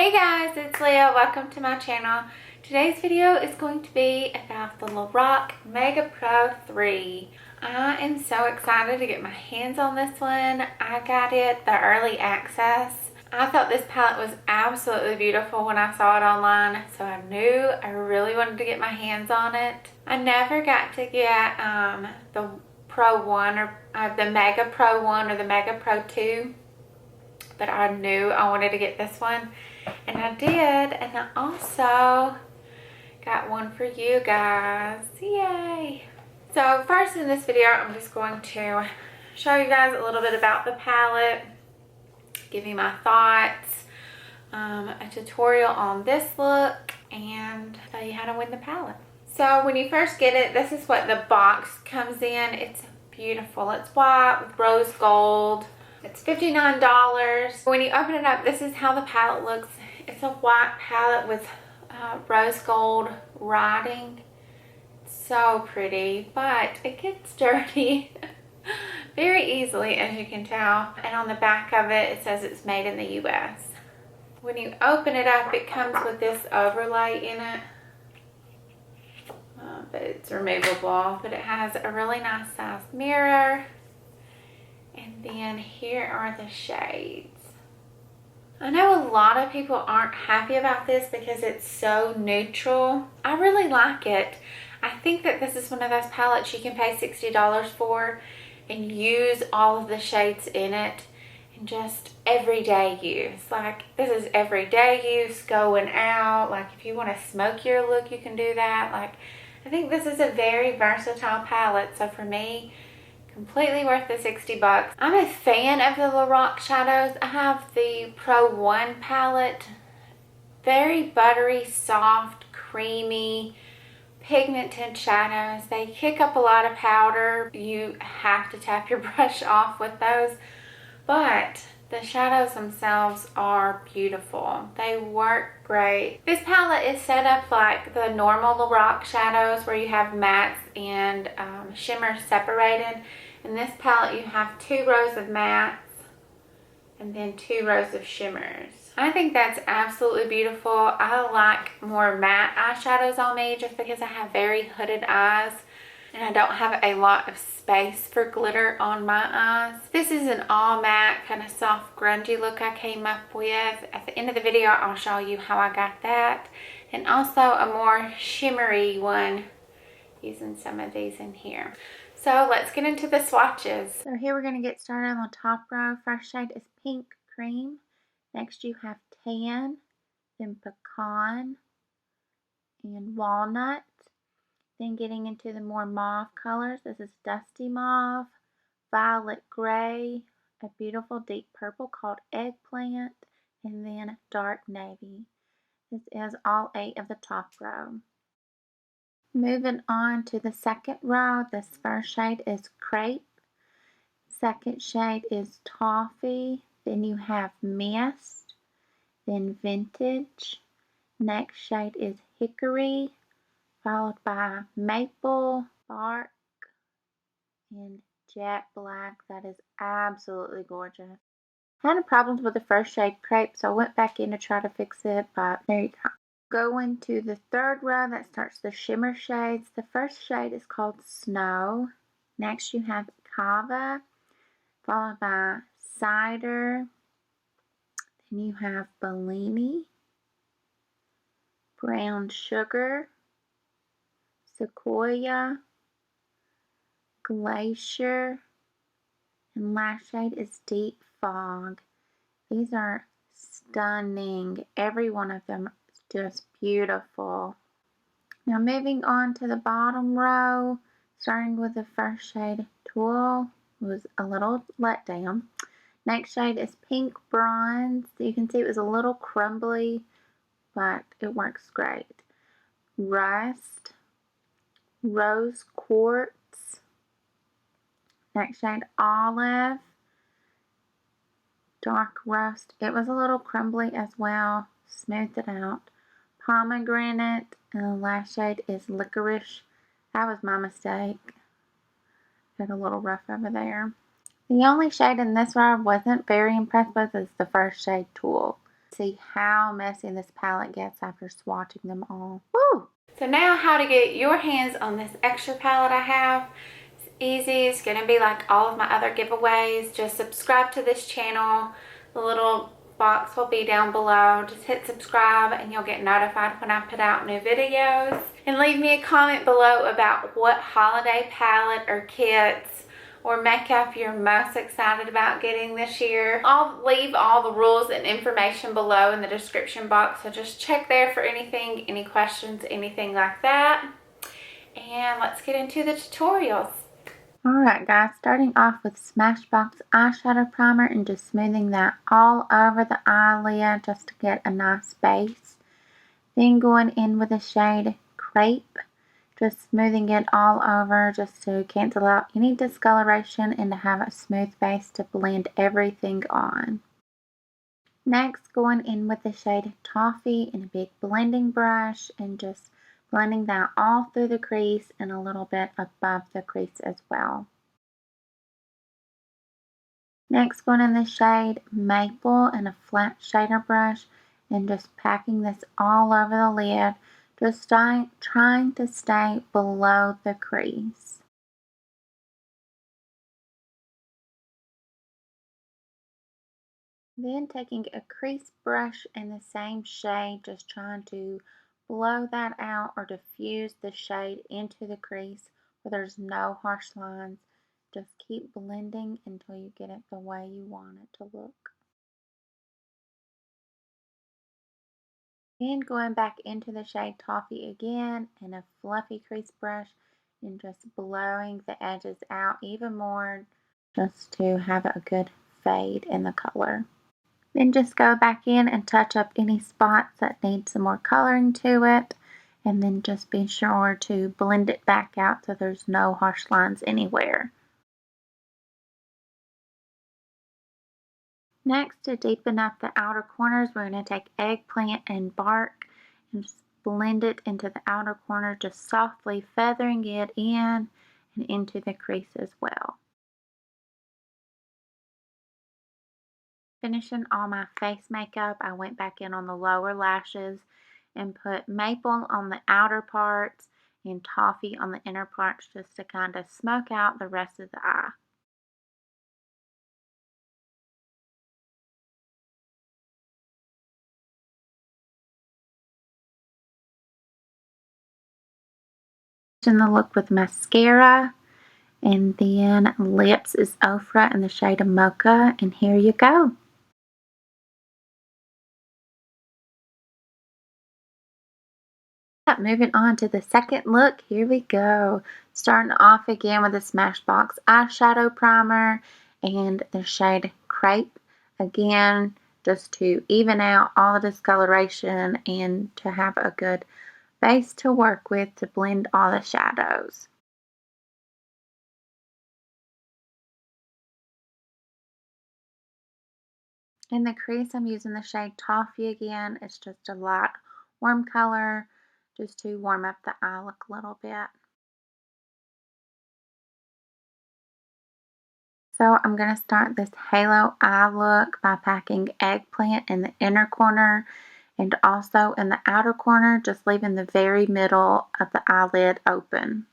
Hey guys, it's Leah. Welcome to my channel. Today's video is going to be about the Lorac Mega Pro 3. I am so excited to get my hands on this one. I got it the early access. I thought this palette was absolutely beautiful when I saw it online, so I knew I really wanted to get my hands on it. I never got to get the Pro 1 or the Mega Pro 1 or the Mega Pro 2, but I knew I wanted to get this one. And I did, and I also got one for you guys. Yay! So first in this video, I'm just going to show you guys a little bit about the palette, give you my thoughts, a tutorial on this look, and tell you how to win the palette. So when you first get it, this is what the box comes in. It's beautiful. It's white with rose gold. It's $59. When you open it up, this is how the palette looks. It's a white palette with rose gold writing. So pretty, but it gets dirty very easily, as you can tell. And on the back of it, it says it's made in the US. When you open it up, it comes with this overlay in it. But it's removable. But it has a really nice size mirror. And then here are the shades. I know a lot of people aren't happy about this because it's so neutral. I really like it. I think that this is one of those palettes you can pay $60 for and use all of the shades in it in just everyday use. Like, this is everyday use, going out. Like, if you want to smoke your look, you can do that. Like, I think this is a very versatile palette. So for me, completely worth the 60 bucks. I'm a fan of the Lorac shadows. I have the Pro 1 palette. Very buttery, soft, creamy, pigmented shadows. They kick up a lot of powder. You have to tap your brush off with those. But the shadows themselves are beautiful. They work great. This palette is set up like the normal Lorac shadows where you have mattes and shimmers separated. In this palette, you have 2 rows of mattes and then 2 rows of shimmers. I think that's absolutely beautiful. I like more matte eyeshadows on me just because I have very hooded eyes and I don't have a lot of space for glitter on my eyes. This is an all matte kind of soft grungy look I came up with. At the end of the video, I'll show you how I got that, and also a more shimmery one using some of these in here. So let's get into the swatches. So here we're going to get started on the top row. First shade is Pink Cream. Next you have Tan, then Pecan, and Walnut. Then getting into the more mauve colors. This is Dusty Mauve, Violet Gray, a beautiful deep purple called Eggplant, and then Dark Navy. This is all 8 of the top row. Moving on to the second row, this first shade is Crepe. Second shade is Toffee. Then you have Mist. Then Vintage. Next shade is Hickory, followed by Maple, Bark, and Jet Black. That is absolutely gorgeous. I had problems with the first shade, Crepe, so I went back in to try to fix it, but there you go. Going to the third row, that starts the shimmer shades. The first shade is called Snow. Next you have Kava, followed by Cider. Then you have Bellini, Brown Sugar, Sequoia, Glacier, and last shade is Deep Fog. These are stunning. Every one of them is just beautiful. Now moving on to the bottom row, starting with the first shade, Tulle, was a little letdown. Next shade is Pink Bronze. You can see it was a little crumbly, but it works great. Rust, Rose Quartz. Next shade, Olive, Dark Rust. It was a little crumbly as well. Smoothed it out. Pomegranate, and the last shade is Licorice. That was my mistake. Got a little rough over there. The only shade in this row I wasn't very impressed with is the first shade, Tulle. See how messy this palette gets after swatching them all. Woo! So now how to get your hands on this extra palette I have. It's easy. It's going to be like all of my other giveaways. Just subscribe to this channel. The little box will be down below. Just hit subscribe and you'll get notified when I put out new videos. And leave me a comment below about what holiday palette or kits or makeup you're most excited about getting this year. I'll leave all the rules and information below in the description box, so just check there for anything, any questions, anything like that. And let's get into the tutorials. Alright guys, starting off with Smashbox eyeshadow primer and just smoothing that all over the eyelid just to get a nice base. Then going in with the shade Crepe. Just smoothing it all over just to cancel out any discoloration and to have a smooth base to blend everything on. Next, going in with the shade Toffee in a big blending brush and just blending that all through the crease and a little bit above the crease as well. Next, going in the shade Maple in a flat shader brush and just packing this all over the lid. Just trying to stay below the crease. Then taking a crease brush in the same shade, just trying to blow that out or diffuse the shade into the crease where there's no harsh lines. Just keep blending until you get it the way you want it to look. Then going back into the shade Toffee again in a fluffy crease brush and just blowing the edges out even more just to have a good fade in the color. Then just go back in and touch up any spots that need some more coloring to it, and then just be sure to blend it back out so there's no harsh lines anywhere. Next, to deepen up the outer corners, we're going to take Eggplant and Bark and just blend it into the outer corner, just softly feathering it in and into the crease as well. Finishing all my face makeup, I went back in on the lower lashes and put Maple on the outer parts and Toffee on the inner parts just to kind of smoke out the rest of the eye. In the look with mascara, and then lips is Ofra in the shade of Mocha, and here you go. Moving on to the second look, here we go. Starting off again with the Smashbox eyeshadow primer and the shade Crepe. Again, just to even out all the discoloration and to have a good base to work with to blend all the shadows. In the crease, I'm using the shade Toffee again. It's just a light warm color just to warm up the eye look a little bit. So I'm going to start this halo eye look by packing Eggplant in the inner corner and also in the outer corner, just leaving the very middle of the eyelid open.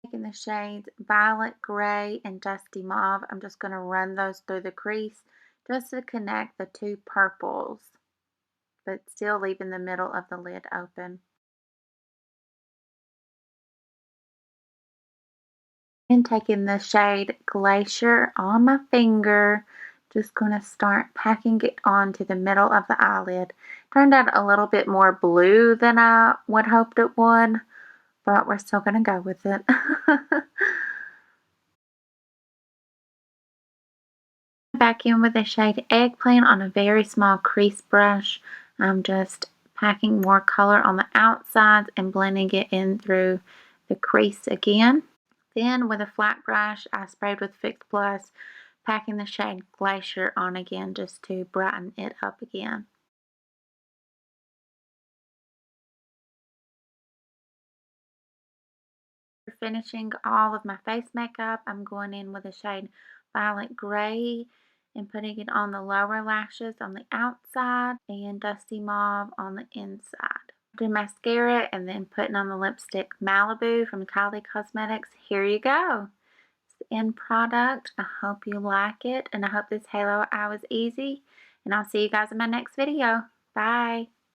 Taking the shades Violet, Gray, and Dusty Mauve, I'm just going to run those through the crease just to connect the two purples, but still leaving the middle of the lid open. And taking the shade Glacier on my finger, just going to start packing it onto the middle of the eyelid. Turned out a little bit more blue than I would hoped it would, but we're still going to go with it. Back in with the shade Eggplant on a very small crease brush. I'm just packing more color on the outsides and blending it in through the crease again. Then with a flat brush, I sprayed with Fix Plus, packing the shade Glacier on again just to brighten it up again. finishing all of my face makeup, I'm going in with the shade Violet Gray and putting it on the lower lashes on the outside and Dusty Mauve on the inside. Do mascara and then putting on the lipstick Malibu from Kylie Cosmetics. Here you go. It's the end product. I hope you like it, and I hope this halo eye was easy, and I'll see you guys in my next video. Bye.